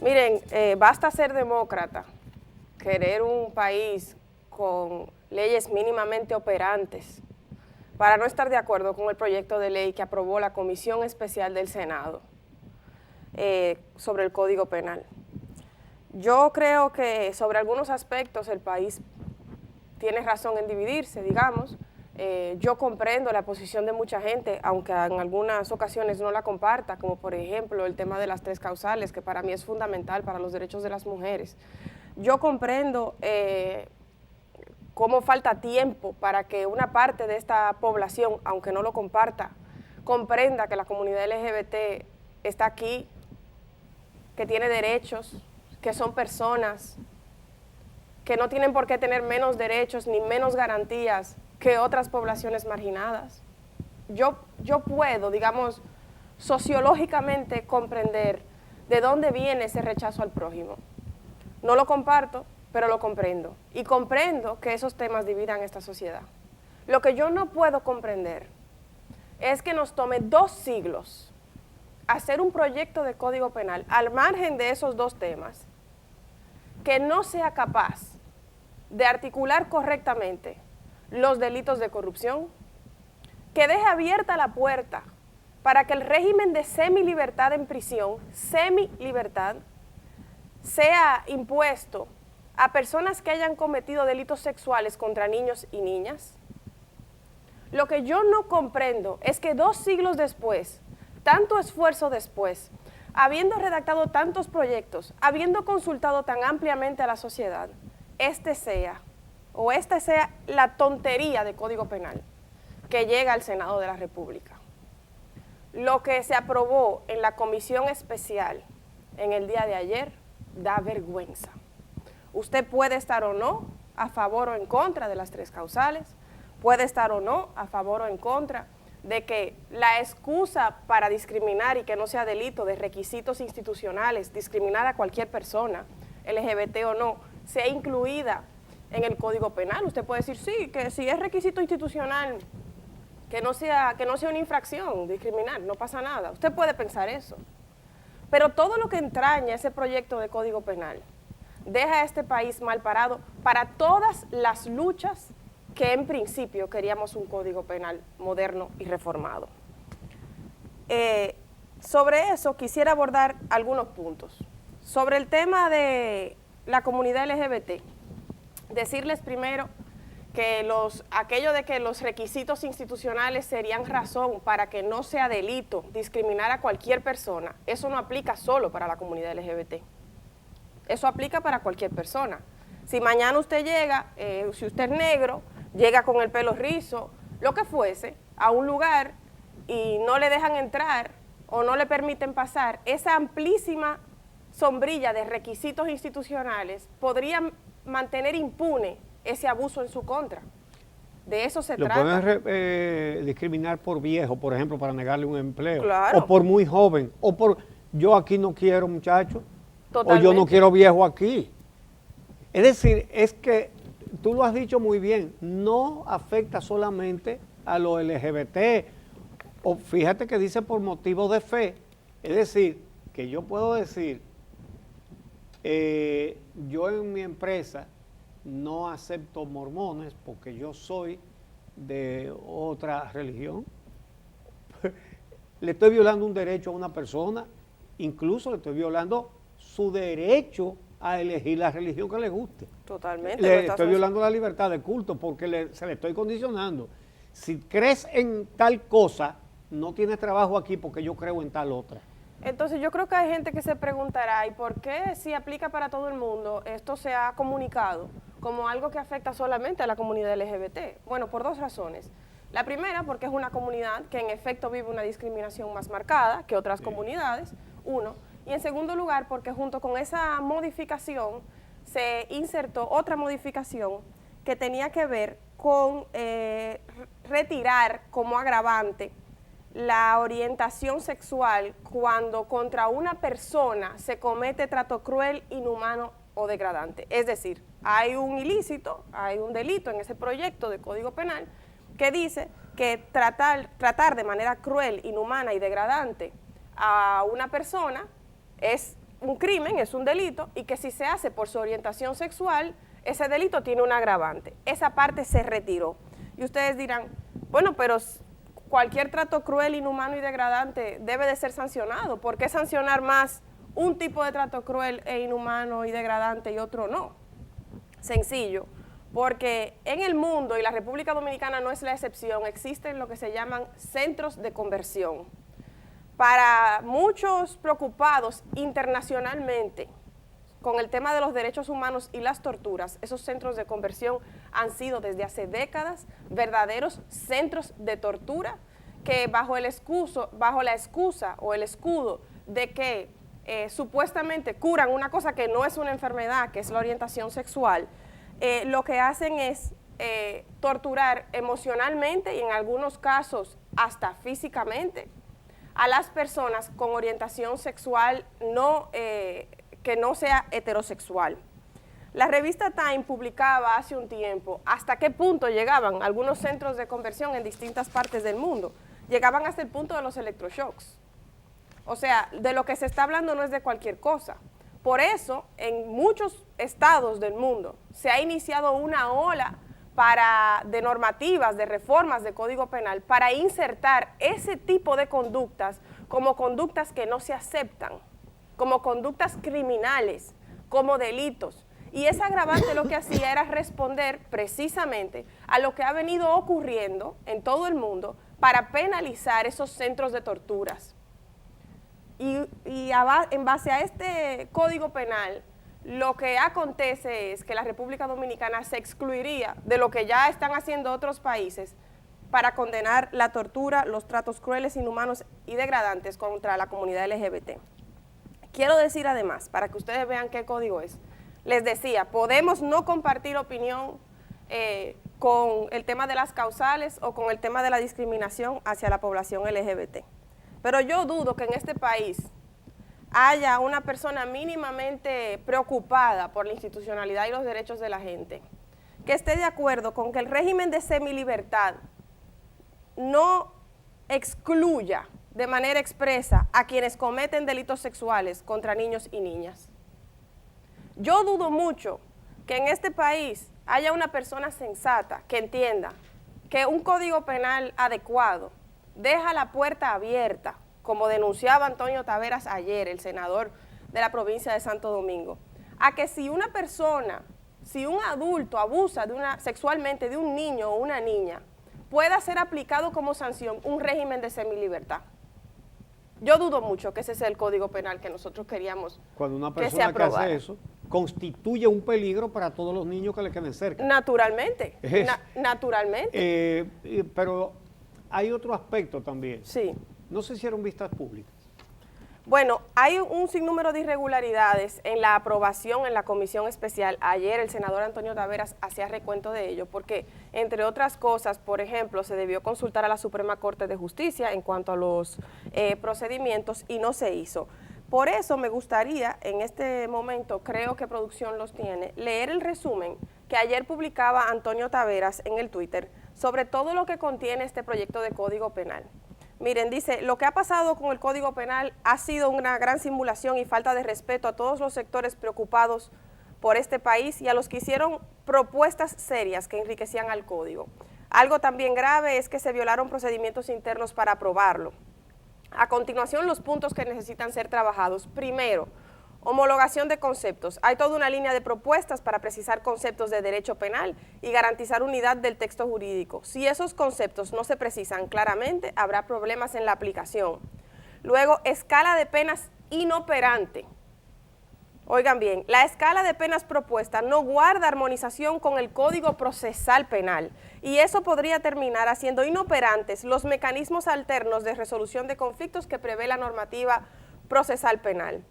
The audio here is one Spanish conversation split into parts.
Miren, basta ser demócrata, querer un país con leyes mínimamente operantes, para no estar de acuerdo con el proyecto de ley que aprobó la Comisión Especial del Senado sobre el Código Penal. Yo creo que sobre algunos aspectos el país tiene razón en dividirse, digamos. Yo comprendo la posición de mucha gente, aunque en algunas ocasiones no la comparta, como por ejemplo el tema de las 3 causales, que para mí es fundamental para los derechos de las mujeres. Yo comprendo cómo falta tiempo para que una parte de esta población, aunque no lo comparta, comprenda que la comunidad LGBT está aquí, que tiene derechos, que son personas, que no tienen por qué tener menos derechos ni menos garantías que otras poblaciones marginadas. Yo puedo, digamos, sociológicamente comprender de dónde viene ese rechazo al prójimo. No lo comparto, pero lo comprendo. Y comprendo que esos temas dividan esta sociedad. Lo que yo no puedo comprender es que nos tome 2 siglos hacer un proyecto de código penal al margen de esos 2 temas, que no sea capaz de articular correctamente los delitos de corrupción, que deje abierta la puerta para que el régimen de semilibertad en prisión, semilibertad, sea impuesto a personas que hayan cometido delitos sexuales contra niños y niñas. Lo que yo no comprendo es que 2 siglos después, tanto esfuerzo después, habiendo redactado tantos proyectos, habiendo consultado tan ampliamente a la sociedad, esta sea la tontería de Código Penal que llega al Senado de la República. Lo que se aprobó en la Comisión Especial en el día de ayer da vergüenza. Usted puede estar o no a favor o en contra de las 3 causales, puede estar o no a favor o en contra de que la excusa para discriminar y que no sea delito de requisitos institucionales, discriminar a cualquier persona, LGBT o no, sea incluida en el Código Penal. Usted puede decir, sí, que si es requisito institucional, que no sea una infracción discriminar, no pasa nada. Usted puede pensar eso. Pero todo lo que entraña ese proyecto de Código Penal deja a este país mal parado para todas las luchas que en principio queríamos un Código Penal moderno y reformado. Sobre eso quisiera abordar algunos puntos. Sobre el tema de la comunidad LGBT, decirles primero que aquello de que los requisitos institucionales serían razón para que no sea delito discriminar a cualquier persona, eso no aplica solo para la comunidad LGBT. Eso aplica para cualquier persona. Si mañana usted llega, si usted es negro, llega con el pelo rizo, lo que fuese, a un lugar y no le dejan entrar o no le permiten pasar, esa amplísima sombrilla de requisitos institucionales podría mantener impune ese abuso en su contra. De eso se trata. Lo pueden discriminar por viejo, por ejemplo, para negarle un empleo. Claro. O por muy joven. O por, yo aquí no quiero muchacho. Totalmente. O yo no quiero viejo aquí. Es decir, es que tú lo has dicho muy bien, no afecta solamente a los LGBT. O fíjate que dice por motivos de fe. Es decir, que yo puedo decir, yo en mi empresa no acepto mormones porque yo soy de otra religión. Le estoy violando un derecho a una persona, incluso le estoy violando su derecho a elegir la religión que le guste. Totalmente. Le estoy violando la libertad de culto porque se le estoy condicionando. Si crees en tal cosa, no tienes trabajo aquí porque yo creo en tal otra. Entonces yo creo que hay gente que se preguntará, ¿y por qué si aplica para todo el mundo esto se ha comunicado como algo que afecta solamente a la comunidad LGBT? Bueno, por 2 razones. La primera, porque es una comunidad que en efecto vive una discriminación más marcada que otras comunidades, uno. Y en segundo lugar, porque junto con esa modificación se insertó otra modificación que tenía que ver con retirar como agravante la orientación sexual cuando contra una persona se comete trato cruel, inhumano o degradante. Es decir, hay un ilícito, hay un delito en ese proyecto de Código Penal que dice que tratar de manera cruel, inhumana y degradante a una persona es un crimen, es un delito, y que si se hace por su orientación sexual, ese delito tiene un agravante. Esa parte se retiró. Y ustedes dirán, bueno, pero cualquier trato cruel, inhumano y degradante debe de ser sancionado. ¿Por qué sancionar más un tipo de trato cruel e inhumano y degradante y otro no? Sencillo, porque en el mundo, y la República Dominicana no es la excepción, existen lo que se llaman centros de conversión. Para muchos preocupados internacionalmente con el tema de los derechos humanos y las torturas, esos centros de conversión han sido desde hace décadas verdaderos centros de tortura que bajo la excusa o el escudo de que supuestamente curan una cosa que no es una enfermedad, que es la orientación sexual, lo que hacen es torturar emocionalmente y en algunos casos hasta físicamente a las personas con orientación sexual que no sea heterosexual. La revista Time publicaba hace un tiempo hasta qué punto llegaban algunos centros de conversión en distintas partes del mundo. Llegaban hasta el punto de los electroshocks. O sea, de lo que se está hablando no es de cualquier cosa. Por eso, en muchos estados del mundo se ha iniciado una ola de normativas, de reformas de Código Penal para insertar ese tipo de conductas como conductas que no se aceptan, como conductas criminales, como delitos. Y ese agravante lo que hacía era responder precisamente a lo que ha venido ocurriendo en todo el mundo para penalizar esos centros de torturas. Y en base a este Código Penal, lo que acontece es que la República Dominicana se excluiría de lo que ya están haciendo otros países para condenar la tortura, los tratos crueles, inhumanos y degradantes contra la comunidad LGBT. Quiero decir además, para que ustedes vean qué código es, les decía, podemos no compartir opinión con el tema de las causales o con el tema de la discriminación hacia la población LGBT. Pero yo dudo que en este país haya una persona mínimamente preocupada por la institucionalidad y los derechos de la gente, que esté de acuerdo con que el régimen de semilibertad no excluya de manera expresa a quienes cometen delitos sexuales contra niños y niñas. Yo dudo mucho que en este país haya una persona sensata que entienda que un código penal adecuado deja la puerta abierta, como denunciaba Antonio Taveras ayer, el senador de la provincia de Santo Domingo, a que si una persona, si un adulto abusa sexualmente de un niño o una niña, pueda ser aplicado como sanción un régimen de semilibertad. Yo dudo mucho que ese sea el código penal que nosotros queríamos cuando una persona que hace eso constituye un peligro para todos los niños que le queden cerca. Naturalmente, naturalmente. Pero hay otro aspecto también. Sí. No se hicieron vistas públicas. Bueno, hay un sinnúmero de irregularidades en la aprobación en la comisión especial. Ayer el senador Antonio Taveras hacía recuento de ello porque, entre otras cosas, por ejemplo, se debió consultar a la Suprema Corte de Justicia en cuanto a los procedimientos y no se hizo. Por eso me gustaría, en este momento, creo que producción los tiene, leer el resumen que ayer publicaba Antonio Taveras en el Twitter sobre todo lo que contiene este proyecto de Código Penal. Miren, dice, lo que ha pasado con el Código Penal ha sido una gran simulación y falta de respeto a todos los sectores preocupados por este país y a los que hicieron propuestas serias que enriquecían al Código. Algo también grave es que se violaron procedimientos internos para aprobarlo. A continuación, los puntos que necesitan ser trabajados. Primero, homologación de conceptos. Hay toda una línea de propuestas para precisar conceptos de derecho penal y garantizar unidad del texto jurídico. Si esos conceptos no se precisan claramente, habrá problemas en la aplicación. Luego, escala de penas inoperante. Oigan bien, la escala de penas propuesta no guarda armonización con el Código Procesal Penal y eso podría terminar haciendo inoperantes los mecanismos alternos de resolución de conflictos que prevé la normativa procesal penal.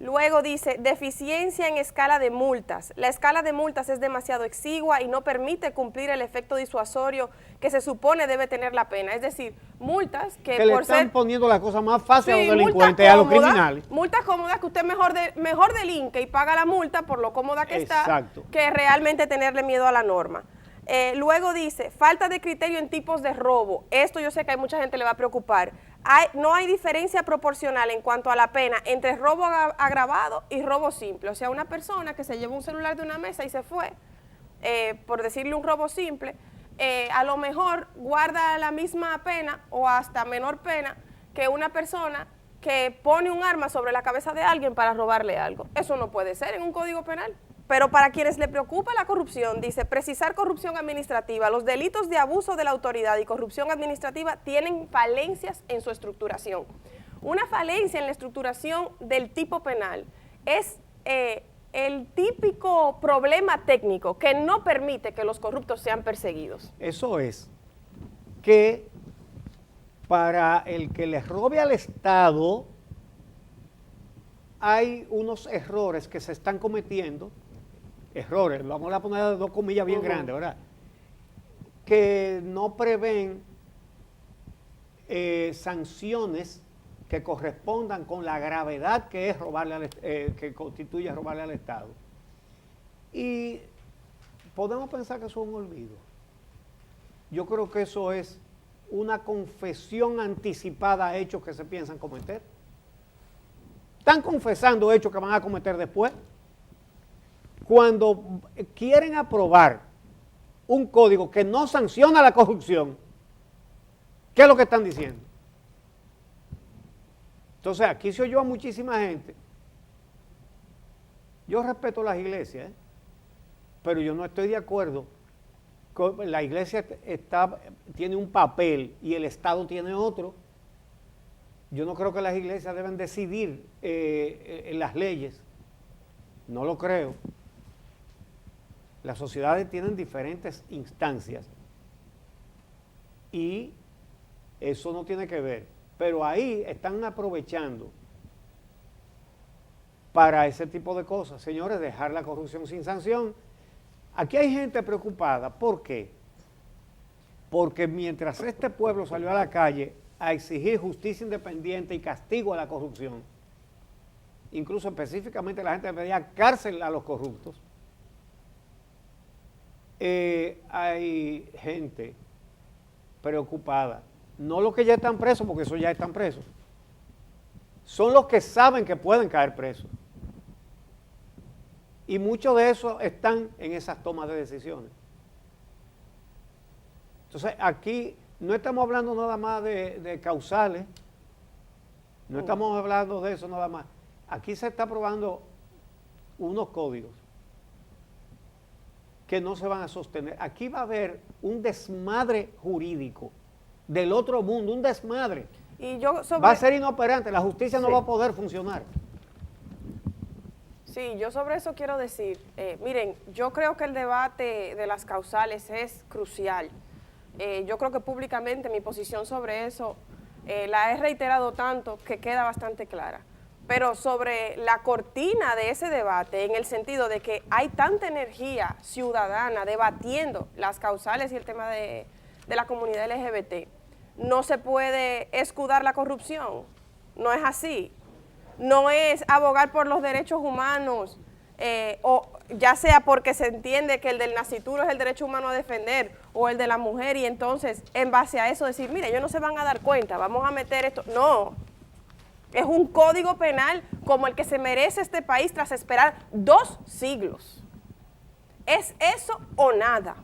Luego dice, deficiencia en escala de multas. La escala de multas es demasiado exigua y no permite cumplir el efecto disuasorio que se supone debe tener la pena. Es decir, multas que por le están poniendo la cosa más fácil a los delincuentes, a los criminales. Multas cómodas que usted mejor delinque y paga la multa por lo cómoda que está, que realmente tenerle miedo a la norma. Luego dice, falta de criterio en tipos de robo. Esto yo sé que a mucha gente le va a preocupar. no hay diferencia proporcional en cuanto a la pena entre robo agravado y robo simple. O sea, una persona que se llevó un celular de una mesa y se fue, por decirle un robo simple, a lo mejor guarda la misma pena o hasta menor pena que una persona que pone un arma sobre la cabeza de alguien para robarle algo. Eso no puede ser en un código penal. Pero para quienes le preocupa la corrupción, dice, precisar corrupción administrativa. Los delitos de abuso de la autoridad y corrupción administrativa tienen falencias en su estructuración. Una falencia en la estructuración del tipo penal es el típico problema técnico que no permite que los corruptos sean perseguidos. Eso es que para el que le robe al Estado hay unos errores que se están cometiendo, errores, vamos a poner dos comillas bien grandes, ¿verdad? Que no prevén sanciones que correspondan con la gravedad que es robarle que constituye robarle al Estado. Y podemos pensar que eso es un olvido. Yo creo que eso es una confesión anticipada a hechos que se piensan cometer. Están confesando hechos que van a cometer después. Cuando quieren aprobar un código que no sanciona la corrupción, ¿qué es lo que están diciendo? Entonces, aquí se oyó a muchísima gente. Yo respeto las iglesias, pero yo no estoy de acuerdo. La iglesia tiene un papel y el Estado tiene otro. Yo no creo que las iglesias deben decidir en las leyes. No lo creo. Las sociedades tienen diferentes instancias y eso no tiene que ver. Pero ahí están aprovechando para ese tipo de cosas. Señores, dejar la corrupción sin sanción. Aquí hay gente preocupada. ¿Por qué? Porque mientras este pueblo salió a la calle a exigir justicia independiente y castigo a la corrupción, incluso específicamente la gente pedía cárcel a los corruptos, hay gente preocupada. No los que ya están presos, porque esos ya están presos. Son los que saben que pueden caer presos. Y muchos de esos están en esas tomas de decisiones. Entonces, aquí no estamos hablando nada más de causales, no estamos hablando de eso nada más. Aquí se está aprobando unos códigos que no se van a sostener. Aquí va a haber un desmadre jurídico del otro mundo, un desmadre. Y yo va a ser inoperante, la justicia no va a poder funcionar. Sí, yo sobre eso quiero decir, miren, yo creo que el debate de las causales es crucial. Yo creo que públicamente mi posición sobre eso la he reiterado tanto que queda bastante clara. Pero sobre la cortina de ese debate, en el sentido de que hay tanta energía ciudadana debatiendo las causales y el tema de la comunidad LGBT, no se puede escudar la corrupción, no es así. No es abogar por los derechos humanos, o ya sea porque se entiende que el del nascituro es el derecho humano a defender, o el de la mujer, y entonces en base a eso decir, mire, ellos no se van a dar cuenta, vamos a meter esto. No, es un código penal como el que se merece este país tras esperar 2 siglos. Es eso o nada,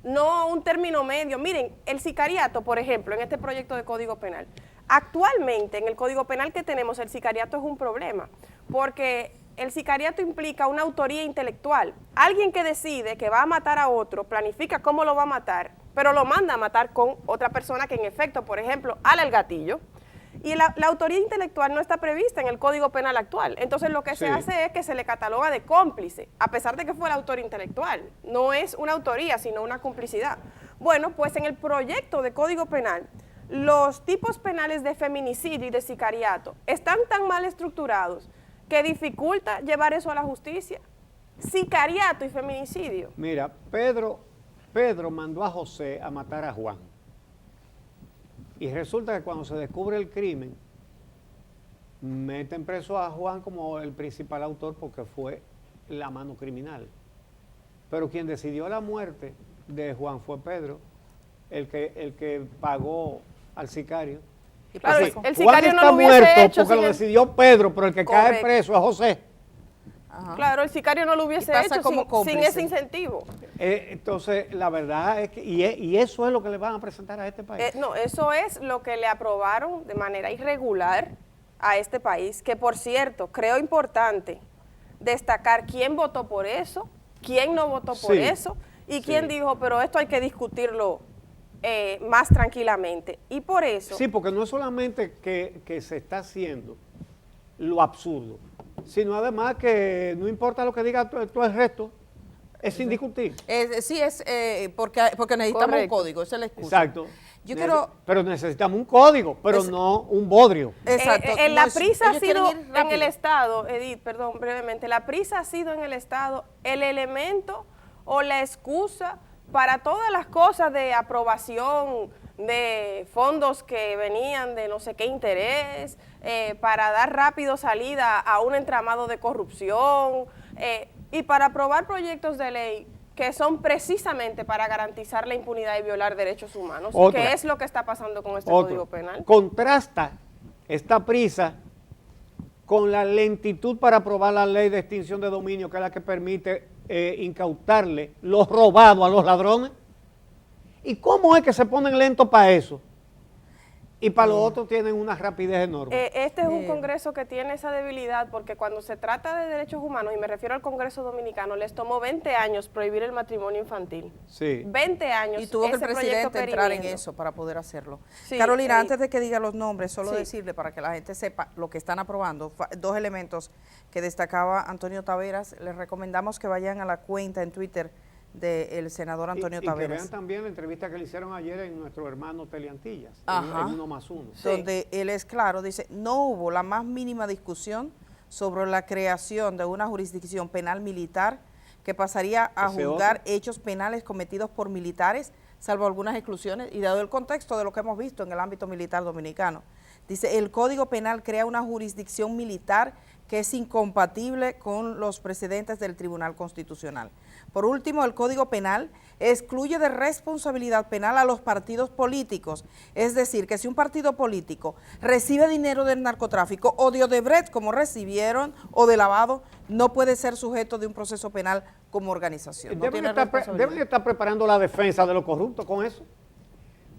no un término medio. Miren, el sicariato, por ejemplo, en este proyecto de código penal, actualmente en el código penal que tenemos, el sicariato es un problema, porque el sicariato implica una autoría intelectual. Alguien que decide que va a matar a otro, planifica cómo lo va a matar, pero lo manda a matar con otra persona que en efecto, por ejemplo, ala el gatillo. Y la autoría intelectual no está prevista en el Código Penal actual. Entonces lo que se hace es que se le cataloga de cómplice, a pesar de que fue el autor intelectual. No es una autoría, sino una complicidad. Bueno, pues en el proyecto de Código Penal, los tipos penales de feminicidio y de sicariato están tan mal estructurados que dificulta llevar eso a la justicia. Sicariato y feminicidio. Mira, Pedro mandó a José a matar a Juan. Y resulta que cuando se descubre el crimen, meten preso a Juan como el principal autor porque fue la mano criminal. Pero quien decidió la muerte de Juan fue Pedro, el que pagó al sicario. ¿Y Claro, pasa con- el Juan sicario no está lo hubiese muerto hecho porque sin lo el- decidió Pedro, pero el que cae Correcto. preso es José. Ajá. Claro, el sicario no lo hubiese pasa hecho como sin cómplice. ese incentivo. Entonces, la verdad es que, y eso es lo que le van a presentar a este país. No, eso es lo que le aprobaron de manera irregular a este país, que por cierto, creo importante destacar quién votó por eso, quién no votó por Sí, eso, y sí. quién dijo, pero esto hay que discutirlo más tranquilamente. Y por eso... Sí, porque no es solamente que se está haciendo lo absurdo, sino además que no importa lo que diga todo el resto, es indiscutible. Sí, porque necesitamos Correcto. un código, esa es la excusa. Exacto. Yo quiero... Pero necesitamos un código, pero Es- no un bodrio. Exacto. En no la es- prisa ha ellos quieren sido ir en rápido. el Estado, Edith, perdón, brevemente, la prisa ha sido en el Estado el elemento o la excusa para todas las cosas de aprobación de fondos que venían de no sé qué interés, para dar rápido salida a un entramado de corrupción y para aprobar proyectos de ley que son precisamente para garantizar la impunidad y violar derechos humanos, Otra. que es lo que está pasando con este Otro. Código Penal. Contrasta esta prisa con la lentitud para aprobar la ley de extinción de dominio, que es la que permite incautarle los robados a los ladrones. ¿Y cómo es que se ponen lentos para eso? Y para los otros tienen una rapidez enorme. Este es un Congreso que tiene esa debilidad porque cuando se trata de derechos humanos, y me refiero al Congreso Dominicano, les tomó 20 años prohibir el matrimonio infantil. Sí. 20 años. Y tuvo que el ese proyecto presidente entrar en perimiendo. eso para poder hacerlo. Sí, Carolina, antes de que diga los nombres, solo Sí. decirle para que la gente sepa lo que están aprobando, dos elementos que destacaba Antonio Taveras. Les recomendamos que vayan a la cuenta en Twitter del senador Antonio y que Taveras, vean también la entrevista que le hicieron ayer en nuestro hermano Teleantillas, Ajá. en 1+1. Sí. donde él es claro, dice, no hubo la más mínima discusión sobre la creación de una jurisdicción penal militar que pasaría a Ese juzgar otro. hechos penales cometidos por militares, salvo algunas exclusiones, y dado el contexto de lo que hemos visto en el ámbito militar dominicano. Dice, el Código Penal crea una jurisdicción militar que es incompatible con los precedentes del Tribunal Constitucional. Por último, el Código Penal excluye de responsabilidad penal a los partidos políticos. Es decir, que si un partido político recibe dinero del narcotráfico o de Odebrecht, como recibieron, o de lavado, no puede ser sujeto de un proceso penal como organización. No tiene responsabilidad. Deben estar preparando la defensa de los corruptos con eso.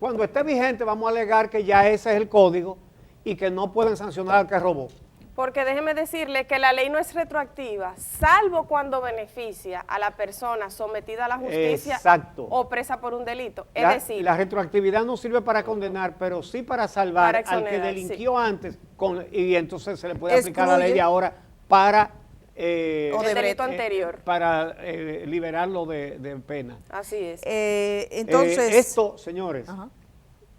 Cuando esté vigente vamos a alegar que ya ese es el código y que no pueden sancionar al que robó. Porque déjeme decirle que la ley no es retroactiva, salvo cuando beneficia a la persona sometida a la justicia Exacto. o presa por un delito. Es La, decir, la retroactividad no sirve para condenar, pero sí para salvar Para al que exonerar, delinquió antes y entonces se le puede aplicar la ley Excluye. de ahora para, el Odebrecht, delito anterior. para liberarlo de pena. Así es. Entonces, Esto, señores, Ajá.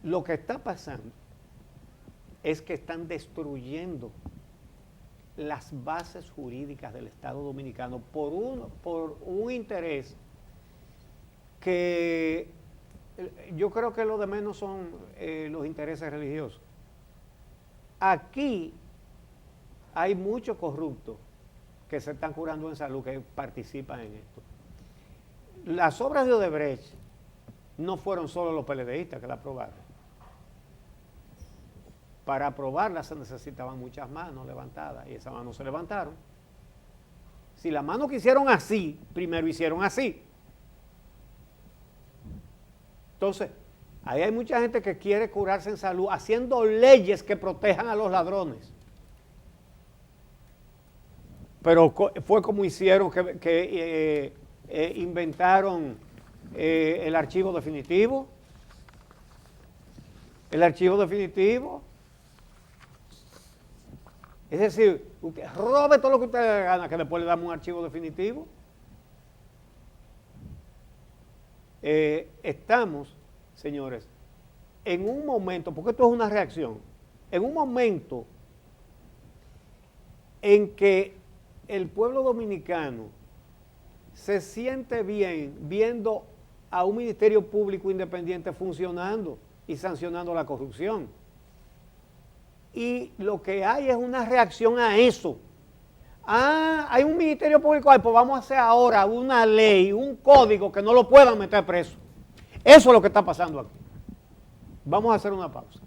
lo que está pasando es que están destruyendo las bases jurídicas del Estado Dominicano por un interés que yo creo que lo de menos son los intereses religiosos. Aquí hay muchos corruptos que se están curando en salud, que participan en esto. Las obras de Odebrecht no fueron solo los PLDistas que la aprobaron. Para aprobarlas se necesitaban muchas manos levantadas y esas manos se levantaron. Si las manos que hicieron así, primero hicieron así. Entonces, ahí hay mucha gente que quiere curarse en salud haciendo leyes que protejan a los ladrones. Pero fue como hicieron que inventaron el archivo definitivo. El archivo definitivo. Es decir, usted robe todo lo que usted le gana, que después le damos un archivo definitivo. Estamos, señores, en un momento, porque esto es una reacción, en un momento en que el pueblo dominicano se siente bien viendo a un ministerio público independiente funcionando y sancionando la corrupción. Y lo que hay es una reacción a eso. Hay un ministerio público, pues vamos a hacer ahora una ley, un código que no lo puedan meter preso. Eso es lo que está pasando aquí. Vamos a hacer una pausa.